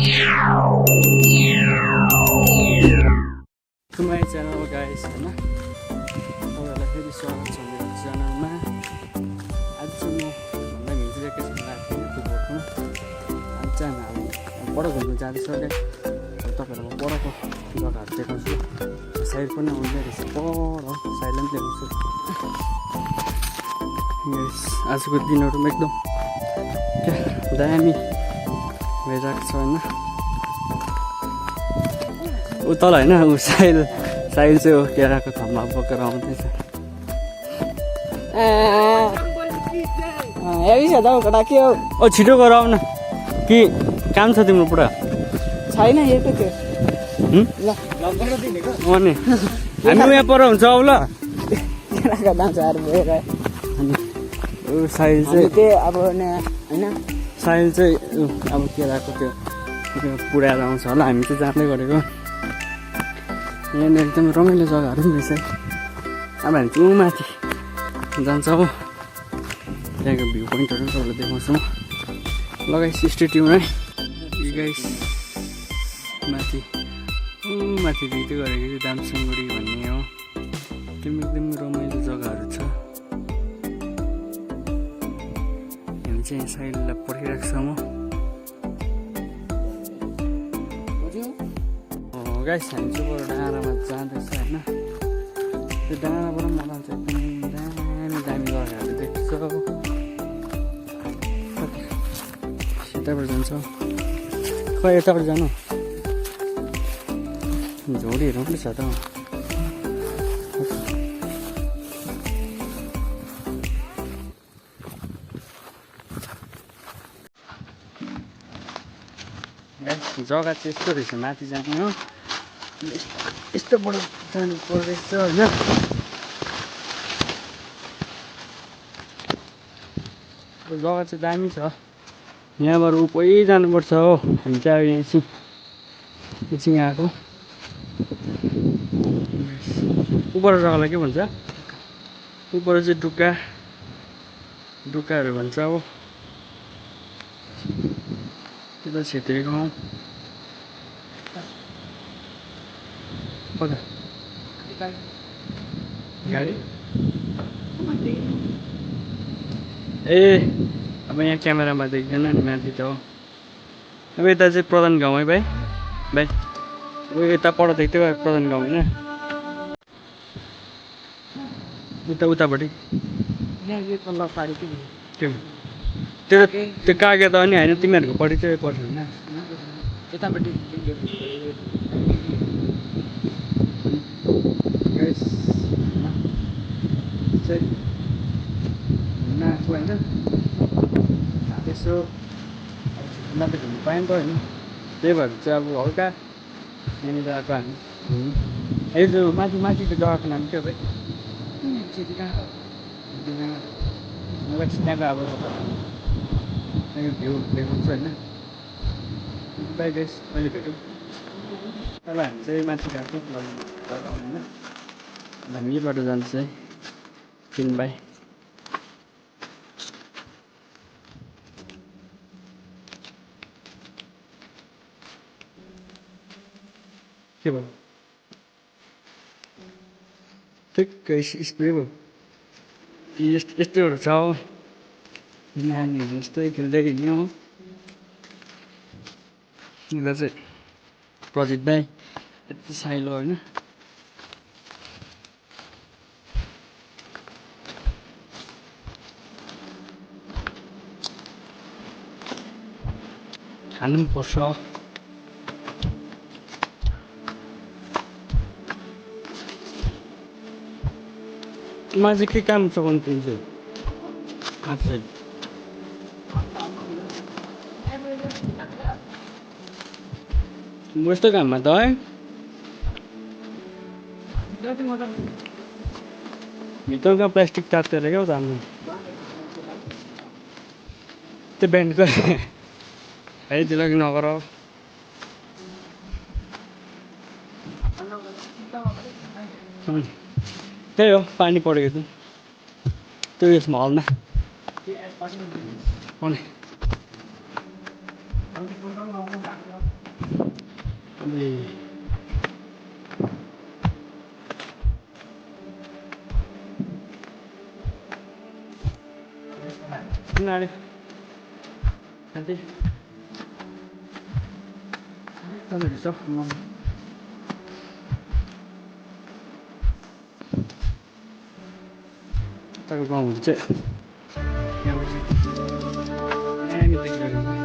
To my channel guys, हैन तपाईहरुलाई फेरि स्वागत छ मेरो च्यानलमा। आज चाहिँ म भन्दा भिजिरहेको छु लाइफमा फुटबलमा। आज चाहिँ हामी बडो घुम्न जाँदैछौँ गाइस। तपाईहरुलाई म बडोको जग्गाहरु देखाउँछु। साइड पनि आउँदै रहेछ, बडो साइलेन्ट देखाउँछु। यस आजको दिनहरुमा एकदम दामी भइरहेको छ हैन। उ तल हैन उ साइल चाहिँ हो केराको थम्मा बोकेर आउँदैछ। हेभी छ दाउ कटा के हो? ओ छिटो गर आउन कि काम छ तिम्रो पुरा। छैन हेर्नु त्यो। ल अनि हामी यहाँ पर हुन्छ औ ल। केराको दाम छ यार भएर। उ साइल चाहिँ त्यो अब हैन साइल चाहिँ अब केराको त्यो पुऱ्याएर आउँछ होला। हामी चाहिँ जाँदै गरेको। यहाँनिर एकदम रमाइलो जग्गाहरू पनि रहेछ। अब हामी चाहिँ माथि जान्छौँ। त्यहाँको भ्यू पोइन्टहरू पनि तपाईँलाई देखाउँछु म। लगाइस स्टे ट्युन है गाइस। माथि माथि देख्दै गरेको चाहिँ दामसिङगढी भन्ने हो। एकदम रमाइलो जग्गाहरू छ। हामी चाहिँ यहाँ साइडलाई पर्खिरहेको छ म। गाइस हामी चाहिँ बरु डाँडामा जाँदैछ होइन। त्यो डाँडाबाट मलाई चाहिँ एकदम दामी दामी जग्गाहरू देख्छ। यताबाट जान्छौँ। खै यताबाट जानु झोडीहरू पनि छ त। जग्गा चाहिँ यस्तो रहेछ, माथि जाने हो। यस्तोबाट जानु पर्दैछ होइन। जग्गा चाहिँ दामी छ। यहाँबाट उकै जानुपर्छ हो। हामी चाहिँ अब एकछिन आएको। उपर जग्गालाई के भन्छ? उपर चाहिँ डुक्काहरू भन्छ हो। त्यो त छेत्री गाउँ। कता गाडी ए अब यहाँ क्यामेरामा देख्दैन नि, माथि त हो। अब यता चाहिँ प्रधान गाउँ है भाइ। ऊ यता पर देख्दै गयो प्रधान गाउँ होइन। उतापट्टि त्यो कागे त अनि होइन, तिमीहरूको पट्टि चाहिँ पर्छ होइन। यतापट्टि नाच्छु होइन। यसो त घुम्नु पाएँ नि त होइन। त्यही भएर चाहिँ अब हल्का यहाँनिर आएको हामी। यो जो माथिको जग्गाको नाम के हो भाइ? त्यहाँको अब त्यहाँको भ्यू देखाउँछु होइन। बाई गाइस, अहिले भेटौँ। अब हामी चाहिँ माथि गएको जग्गा होइन। हामी यहीँबाट जान्छ है किन भाइ। के भयो? ठिक्कै स्प्रे भयो कि यस्तोहरू छ हो। नानीहरू जस्तै खेल्दै हिँड्यो हो। यता चाहिँ प्रजित भाइ, यता साइलो होइन। खानु पनि पर्छ। मलाई चाहिँ के काम छ भने तिमी चाहिँ आफै म यस्तो काममा त है। भित्रका प्लास्टिक तातेर क्या हो त हाम्रो त्यो ब्यान्डको है। त्यसलाई नगर। त्यही हो पानी परेको त्यो यसमा हलमा। Nào đi. Ăn đi. Tao được sao? Ngon. Tao còn một chuyện. Em định rồi.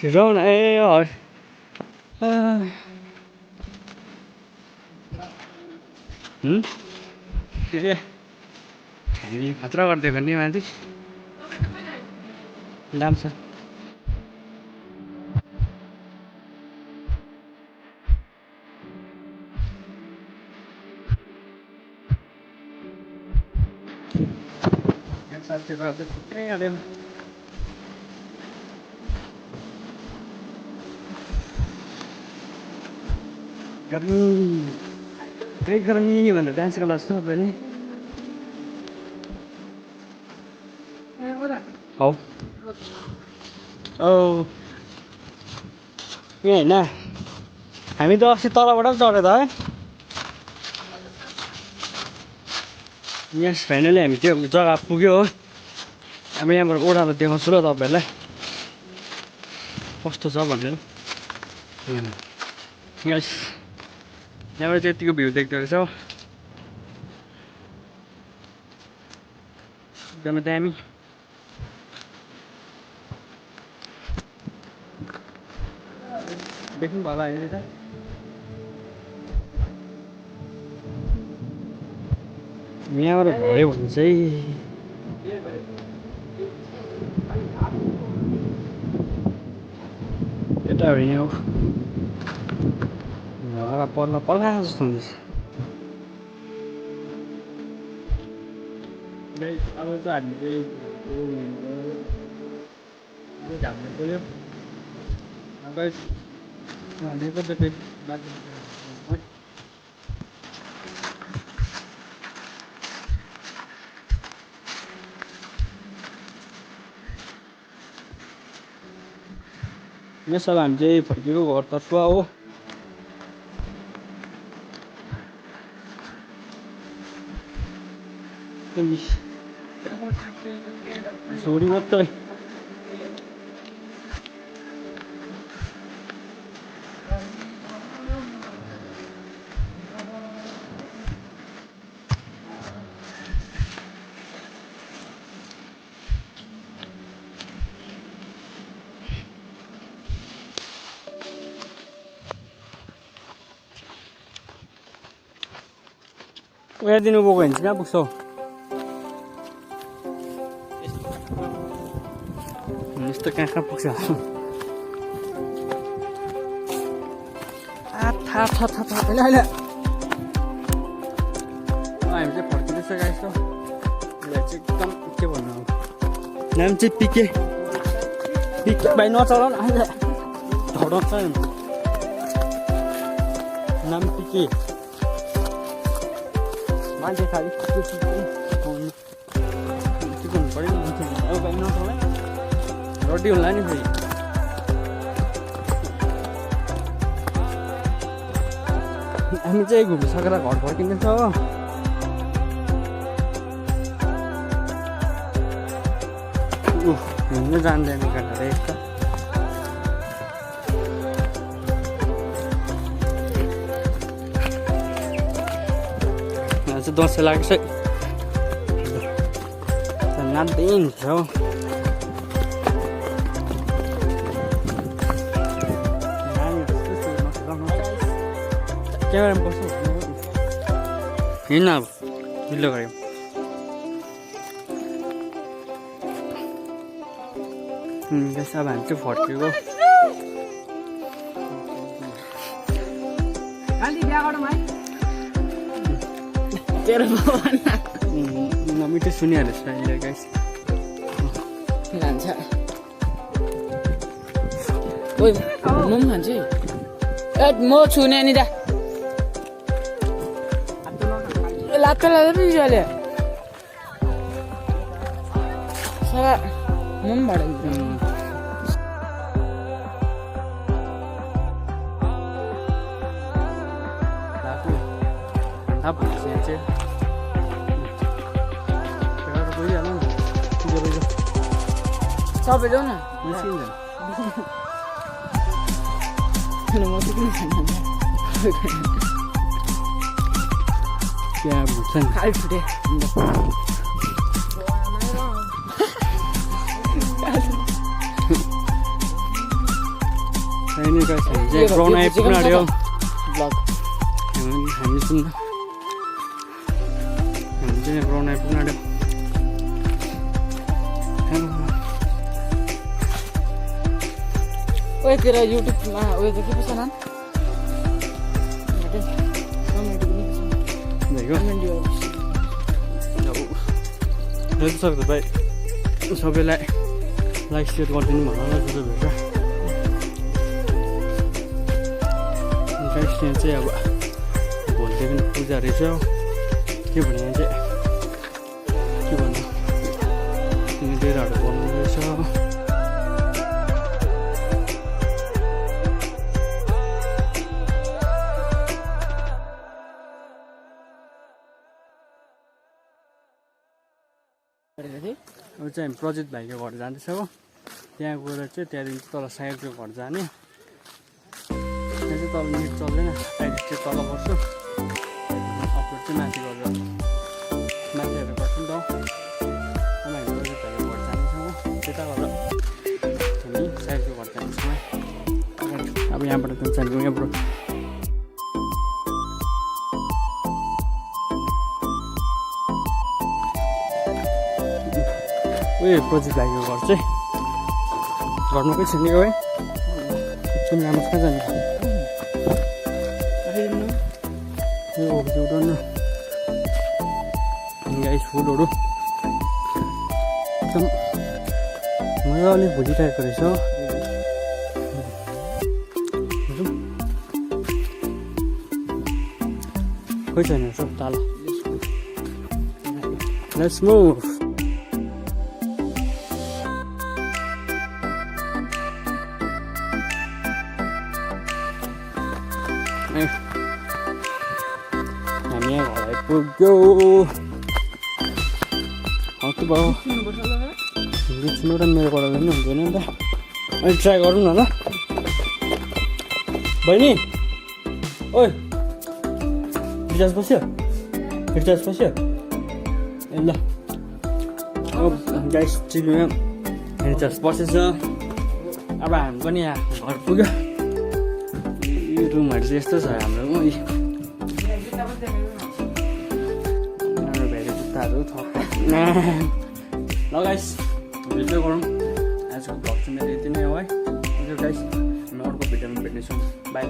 Chỉ rau này rồi. के हामी खतरा गर्दै गर्ने मान्छे दाम छ यहाँ साथी गर्दै थुप्रै हाल्यो गर्मी त्यही गर्मी भनेर डान्स क्लास छ पनि हौ औ यहाँ होइन हामी त अस्ति तलबाट पो चढ्यो त है यस फाइनली हामी त्यो जग्गा पुग्यो हो अब यहाँबाट ओह्रालो देखाउँछु ल तपाईँहरूलाई कस्तो छ भनेर यस यहाँबाट त्यतिको भ्यू देख्दो रहेछ एकदमै दामी देख्नु भयो होला अहिले त यहाँबाट भयो भने चाहिँ यताबाट यहाँ हावा पर्ला जस्तो हुँदैछ अब त हामी चाहिँ झाप्नु पऱ्यो यसो हामी चाहिँ फर्केको घरतर्फ हो छोरी मात्रै उयो दिनु गएको भने चाहिँ कहाँ पुग्छौ यस्तो कहाँ पुग्छ थाहा होइन हामी चाहिँ फर्किँदैछ गाइस त यसलाई चाहिँ एकदम के भन्नु अब नाम चाहिँ पिके भाइ नचला न अहिले झडाउँछ नाम पिके मान्छे खालि के भन्नु पऱ्यो नि अब भाइ नचला रोटी होला नि फेरि हामी चाहिँ घुमिसकेर घर फर्किँदैछ हो घुम्नु जान्दैन काटेर एक त यहाँ चाहिँ दसैँ लाग्छ नाच्दै हुन्छ हो क्यामेरामा बस्नु हिँड्न अब ढिलो गऱ्यौँ त्यसो अब हामी चाहिँ फर्केको मिठो सुनिहाल्छ अहिले गाइस लान्छ ओइ म पनि खान्छु ए म छुने नि दा लात्ता लाँदै पनि चल्यो साला पनि बढाइदिन्छ Apa sih aja? Kalau aku ya lah, tiga. सबै जाउँ न Masih enggak? म चाहिँ किन खानु Ya bukan. खाइ फुटे Ini guys, jadi corona itu pun ada yang blog हामी सुन्न. हामी चाहिँ corona itu pun ada. ओए तेरो युट्युबमा उयो चाहिँ के पो छ नाम Baik, Jadi sakit baik. सबैलाई लाइक सेयर गरिदिनु भन ल जुन भेट गाइस यहाँ चाहिँ अब भोलि पनि पूजा रहेछ के भने यहाँ चाहिँ के भन्नु डेराहरू बनाउनु रहेछ अब चाहिँ हामी प्रजित भाइको घर जाँदैछ हो त्यहाँ गएर चाहिँ त्यहाँदेखि तल साइडको घर जाने त्यहाँ चाहिँ तल नेट चल्दैन डाइरेक्ट चाहिँ तल बस्छु अपलोड चाहिँ माथि गरेर माथिहरू गर्छु नि त अब हामी प्रजित भाइको घर जाँदैछौँ हो त्यता गएर हामी साइडको घर जाँदैछौँ अब यहाँबाट जान्छ हामी यहाँबाट उयो प्रजित भाइको घर चाहिँ घरमा कोही छैन है सुन राम्रो कहाँ जाने यो उठाउनु गाइस फुलहरू एकदम मजाले भुलिरहेको रहेछ कोही छैन सब तल लेट्स मुभ हामी यहाँ घर आइपुग्यो हत्तु भयो छुनु र मेरो बाट पनि हुँदैन नि त अनि ट्राई गरौँ न ल बहिनी ओइ रिचार्ज बस्यो ए ल अब गाइस टिभीमा रिचार्ज बसेछ अब हामी पनि यहाँ घर पुग्यो यो रुमहरू चाहिँ यस्तो छ हाम्रो जुत्ताहरू थप ल गाइस भिडियो गरौँ आजको भ्लग चाहिँ मेरो यति नै हो है ओके गाइस हामी अर्को भिडियोमा भेट्नेछौँ बाई